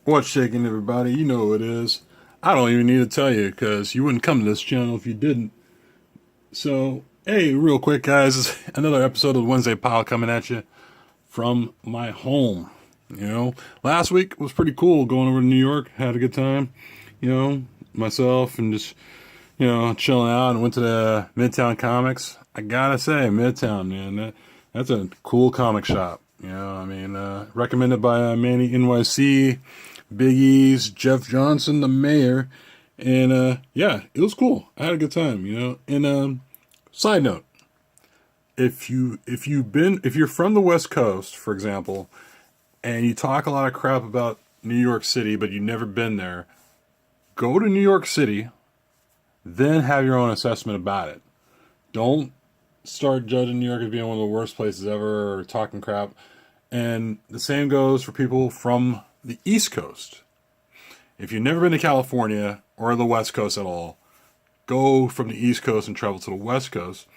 What's shaking, everybody? You know who it is. I don't even need to tell you because you wouldn't come to this channel if you didn't. So, hey, real quick, guys, another episode of the Wednesday Pile coming at you from my home. Last week was pretty cool going over to New York. Had a good time. Myself and just, chilling out and went to the Midtown Comics. I gotta say, Midtown, man, that's a cool comic shop. Recommended by Manny NYC, Big E's, Jeff Johnson, the mayor, and yeah, it was cool. I had a good time, And side note, if you're from the West Coast, for example, and you talk a lot of crap about New York City, but you've never been there, go to New York City, then have your own assessment about it. Don't start judging New York as being one of the worst places ever or talking crap. And the same goes for people from the East Coast. If you've never been to California or the West Coast at all, go from the East Coast and travel to the West Coast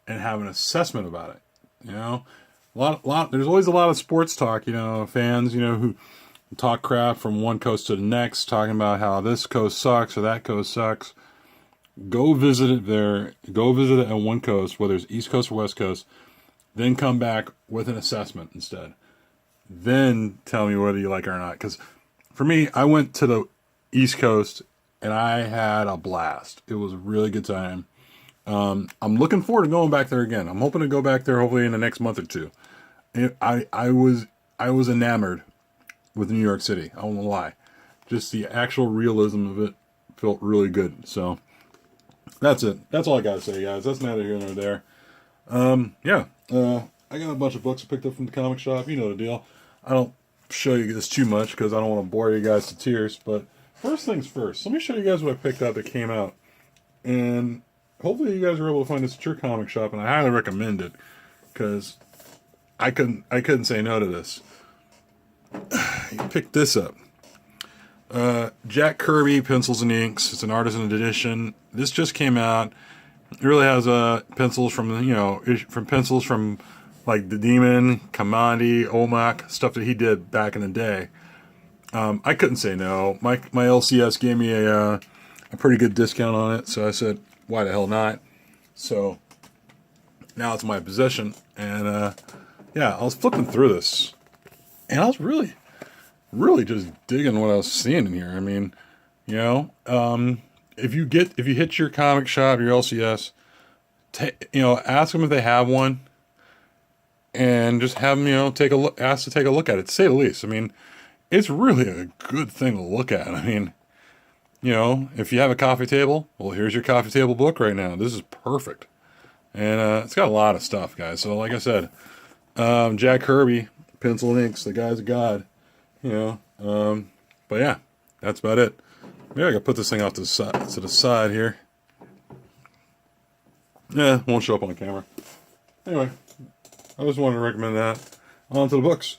and have an assessment about it. There's always a lot of sports talk, fans, who talk crap from one coast to the next, talking about how this coast sucks or that coast sucks. Go visit it there. Go visit it at one coast, whether it's East Coast or West Coast. Then come back with an assessment instead. Then tell me whether you like it or not. Because for me, I went to the East Coast and I had a blast. It was a really good time. I'm looking forward to going back there again. I'm hoping to go back there hopefully in the next month or two. I was enamored with New York City. I won't lie. Just the actual realism of it felt really good. So that's it. That's all I gotta say, guys. That's neither here nor there. I got a bunch of books I picked up from the comic shop. You know the deal. I don't show you this too much because I don't want to bore you guys to tears. But first things first, let me show you guys what I picked up that came out. And hopefully you guys are able to find this at your comic shop. And I highly recommend it because I couldn't say no to this. You picked this up. Jack Kirby Pencils and Inks. It's an artisan edition. This just came out. It really has pencils from pencils from like the Demon, Kamandi, Omak, stuff that he did back in the day. I couldn't say no. My LCS gave me a pretty good discount on it, so I said, why the hell not? So now it's in my possession, and I was flipping through this, and I was really just digging what I was seeing in here. I mean, if you hit your comic shop, your LCS, ask them if they have one, and just have them, ask to take a look at it, to say the least. I mean, it's really a good thing to look at. I mean, if you have a coffee table, well, here's your coffee table book right now. This is perfect, and it's got a lot of stuff, guys. So, like I said, Jack Kirby, Pencil and Inks, the guy's a god, But yeah, that's about it. Maybe I could put this thing off to the side here. Yeah, won't show up on camera. Anyway, I just wanted to recommend that. On to the books.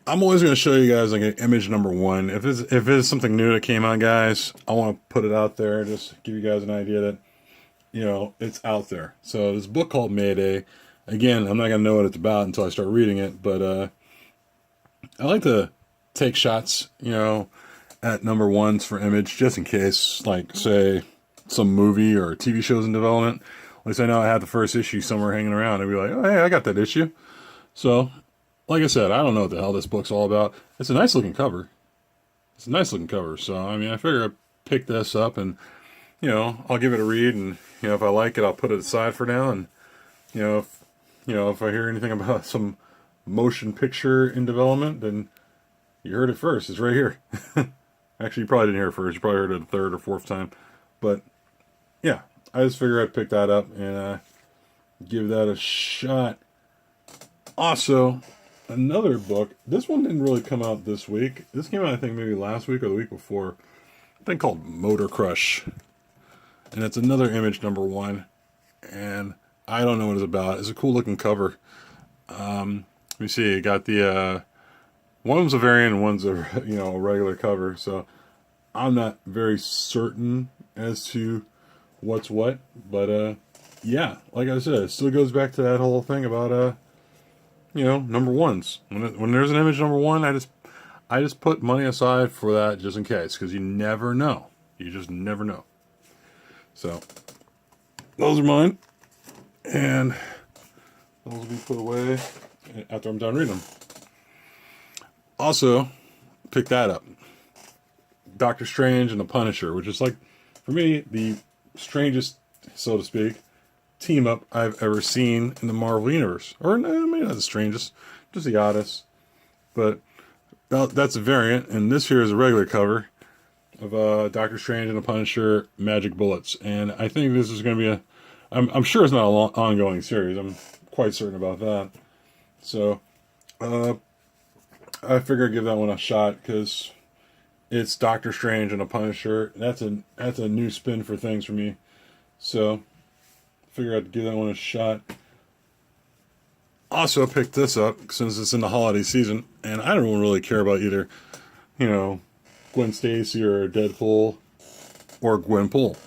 I'm always going to show you guys like an image number one. If it's something new that came out, guys, I want to put it out there. Just give you guys an idea that, it's out there. So this book called Mayday. Again, I'm not going to know what it's about until I start reading it. But I like to take shots, at number ones for image, just in case, like, say, some movie or TV show's in development. At least I know I had the first issue somewhere hanging around. I'd be like, oh, hey, I got that issue. So, like I said, I don't know what the hell this book's all about. It's a nice looking cover. So, I figure I'd pick this up and, I'll give it a read. And, if I like it, I'll put it aside for now. And, if I hear anything about some motion picture in development, then you heard it first. It's right here. Actually, you probably didn't hear it first. You probably heard it a third or fourth time. But, yeah, I just figured I'd pick that up and give that a shot. Also, another book. This one didn't really come out this week. This came out, I think, maybe last week or the week before. A thing called Motor Crush. And it's another image number one. And I don't know what it's about. It's a cool looking cover. Let me see. It got the... one of them's a variant and one's a regular cover, so I'm not very certain as to what's what, but yeah, like I said, it still goes back to that whole thing about number ones. When there's an image number one, I just put money aside for that just in case, because you never know. You just never know. So, those are mine. And those will be put away after I'm done reading them. Also, pick that up. Doctor Strange and the Punisher, which is like, for me, the strangest, so to speak, team up I've ever seen in the Marvel Universe. Or maybe not the strangest, just the oddest. But that's a variant, and this here is a regular cover of Doctor Strange and the Punisher Magic Bullets. And I think this is going to be I'm sure it's not a long, ongoing series. I'm quite certain about that. So, I figure I'd give that one a shot, because it's Doctor Strange and a Punisher. That's a new spin for things for me. So, figure I'd give that one a shot. Also picked this up since it's in the holiday season, and I don't really care about either, Gwen Stacy or Deadpool or Gwenpool,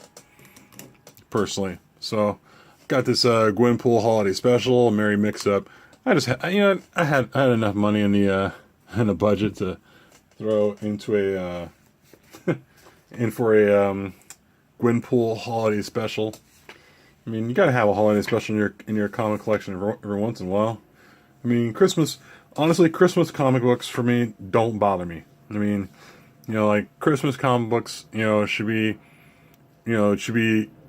personally. So, got this Gwenpool holiday special, Merry Mix-Up. I had enough money in the budget to throw into for a Gwenpool holiday special. I mean, you gotta have a holiday special in your comic collection every once in a while. I mean, Christmas comic books for me don't bother me. I mean, like Christmas comic books, should be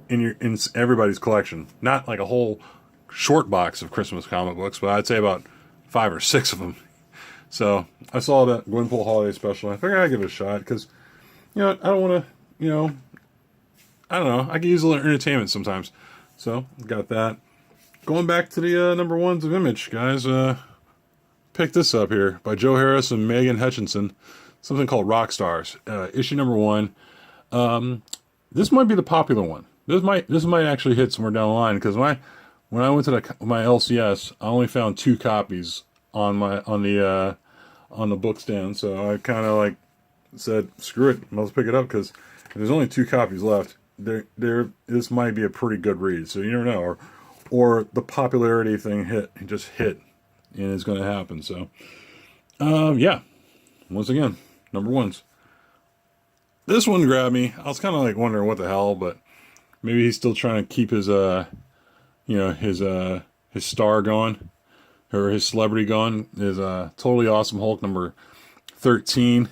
in everybody's collection. Not like a whole short box of Christmas comic books, but I'd say about 5 or 6 of them. So I saw that Gwenpool holiday special. I figured I'd give it a shot, because I don't want to, I don't know. I can use a little entertainment sometimes. So got that. Going back to the number ones of Image, guys. Picked this up here by Joe Harris and Megan Hutchinson. Something called Rock Stars. Issue number 1. This might be the popular one. This might actually hit somewhere down the line, because when I went to my LCS, I only found 2 copies on the book stand. So I kind of like said, screw it, let's pick it up, because if there's only 2 copies left, this might be a pretty good read. So you never know, or the popularity thing just hit, and it's going to happen. So yeah, once again, number ones. This one grabbed me. I was kind of like wondering what the hell, but maybe he's still trying to keep his his star going, or his celebrity going. Is Totally Awesome Hulk number 13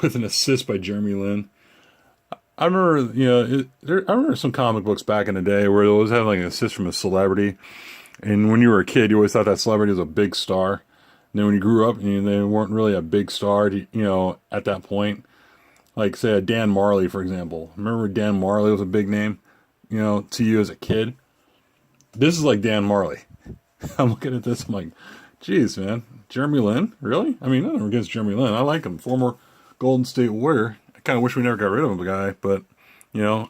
with an assist by Jeremy Lin. I remember, I remember some comic books back in the day where they always had like an assist from a celebrity, and when you were a kid, you always thought that celebrity was a big star. And then when you grew up, they weren't really a big star, at that point. Like, say, a Dan Marley, for example. Remember Dan Marley was a big name, to you as a kid? This is like Dan Marley. I'm looking at this, I'm like, geez, man. Jeremy Lin? Really? I mean, nothing against Jeremy Lin. I like him. Former Golden State Warrior. I kind of wish we never got rid of him, the guy. But,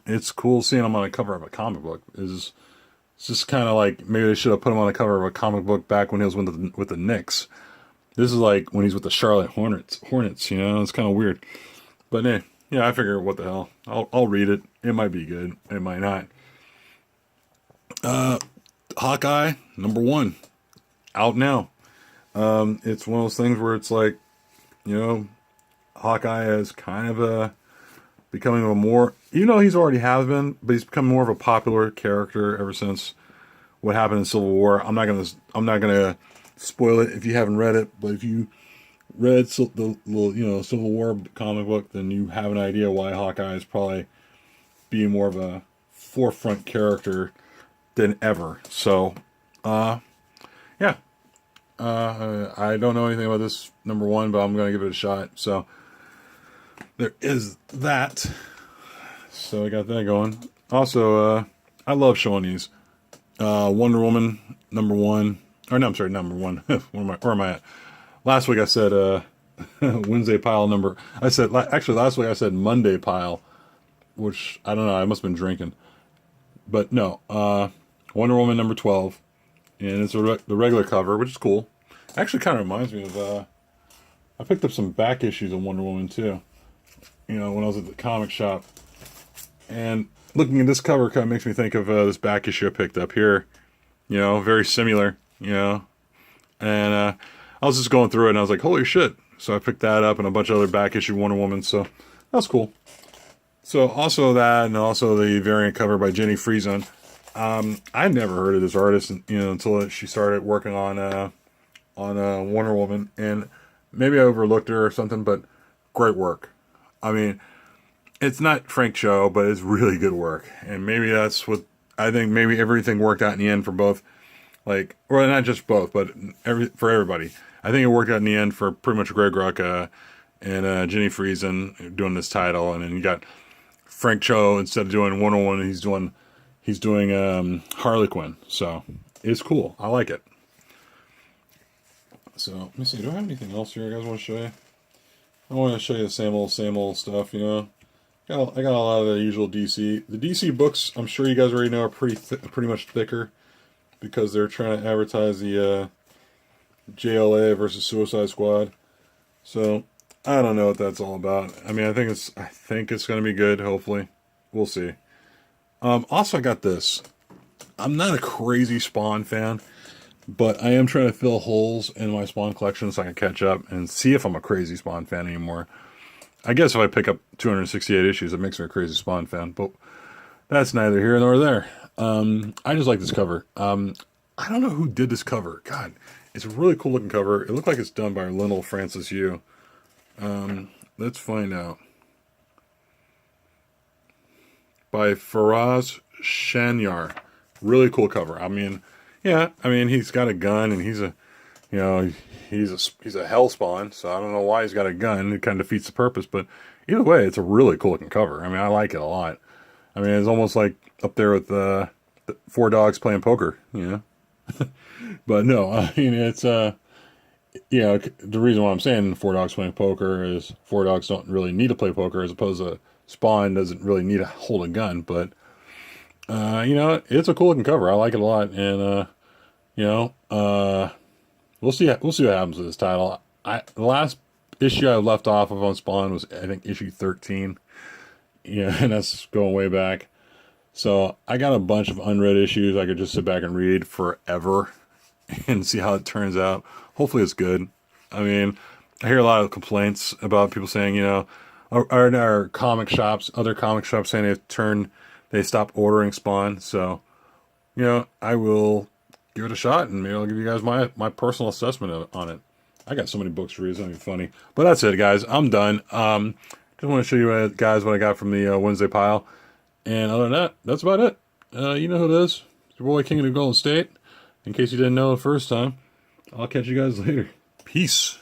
it's cool seeing him on the cover of a comic book. It's just kind of like, maybe they should have put him on the cover of a comic book back when he was with the Knicks. This is like when he's with the Charlotte Hornets. It's kind of weird. But yeah, I figure, what the hell? I'll read it. It might be good. It might not. Hawkeye, number 1. Out now. It's one of those things where it's like, Hawkeye is kind of becoming a more, he's already has been, but he's become more of a popular character ever since what happened in Civil War. I'm not gonna spoil it if you haven't read it, but if you read the little, Civil War comic book, then you have an idea why Hawkeye is probably being more of a forefront character than ever. So, yeah. I don't know anything about this number 1, but I'm going to give it a shot. So, there is that. So, I got that going. Also, I love showing these. Wonder Woman, number 1. Or, no, I'm sorry, number 1. Where am I at? Last week I said Wednesday pile number. Last week I said Monday pile, which I don't know. I must have been drinking, but no. Wonder Woman number 12, and it's the regular cover, which is cool. Actually, kind of reminds me of. I picked up some back issues of Wonder Woman too. When I was at the comic shop, and looking at this cover kind of makes me think of this back issue I picked up here. Very similar. And I was just going through it, and I was like, holy shit. So I picked that up and a bunch of other back issue Wonder Woman. So that's cool. So also that, and also the variant cover by Jenny Frieson. I'd never heard of this artist, until she started working on Wonder Woman, and maybe I overlooked her or something. But great work. I mean, it's not Frank Cho, but it's really good work, and maybe that's what I think. Maybe everything worked out in the end for both. Like, well, not just both, but for everybody. I think it worked out in the end for pretty much Greg Rucka and Jenny Frieson doing this title, and then you got Frank Cho, instead of doing Wonder Woman, he's doing Harley Quinn. So it's cool. I like it. So let me see. Do I have anything else here I guys want to show you? I want to show you the same old stuff. I got a lot of the usual DC. The DC books, I'm sure you guys already know, are pretty much thicker, because they're trying to advertise the JLA versus Suicide Squad. So I don't know what that's all about. I mean, I think it's going to be good. Hopefully, we'll see. Also, I got this. I'm not a crazy Spawn fan, but I am trying to fill holes in my Spawn collection so I can catch up and see if I'm a crazy Spawn fan anymore. I guess if I pick up 268 issues, it makes me a crazy Spawn fan, but that's neither here nor there. I just like this cover. I don't know who did this cover. God, it's a really cool looking cover. It looked like it's done by Lionel Francis Yu. Let's find out. By Faraz Shanyar. Really cool cover. I mean, he's got a gun, and he's a hellspawn, so I don't know why he's got a gun. It kind of defeats the purpose, but either way, it's a really cool looking cover. I mean, I like it a lot. I mean, it's almost like up there with the Four Dogs playing poker, But no, I mean, it's the reason why I'm saying Four Dogs playing poker is Four Dogs don't really need to play poker, as opposed to Spawn doesn't really need to hold a gun. But it's a cool looking cover. I like it a lot, and we'll see what happens with this title. The last issue I left off of on Spawn was, I think, issue 13. And that's going way back. So I got a bunch of unread issues I could just sit back and read forever and see how it turns out. Hopefully it's good. I mean, I hear a lot of complaints about people saying, our comic shops, other comic shops saying they stopped ordering Spawn. So, I will give it a shot, and maybe I'll give you guys my personal assessment on it. I got so many books to read, it's going to be funny. But that's it, guys. I'm done. Just want to show you guys what I got from the Wednesday pile. And other than that, that's about it. You know who it is. It's your boy, King of the Golden State. In case you didn't know the first time, I'll catch you guys later. Peace.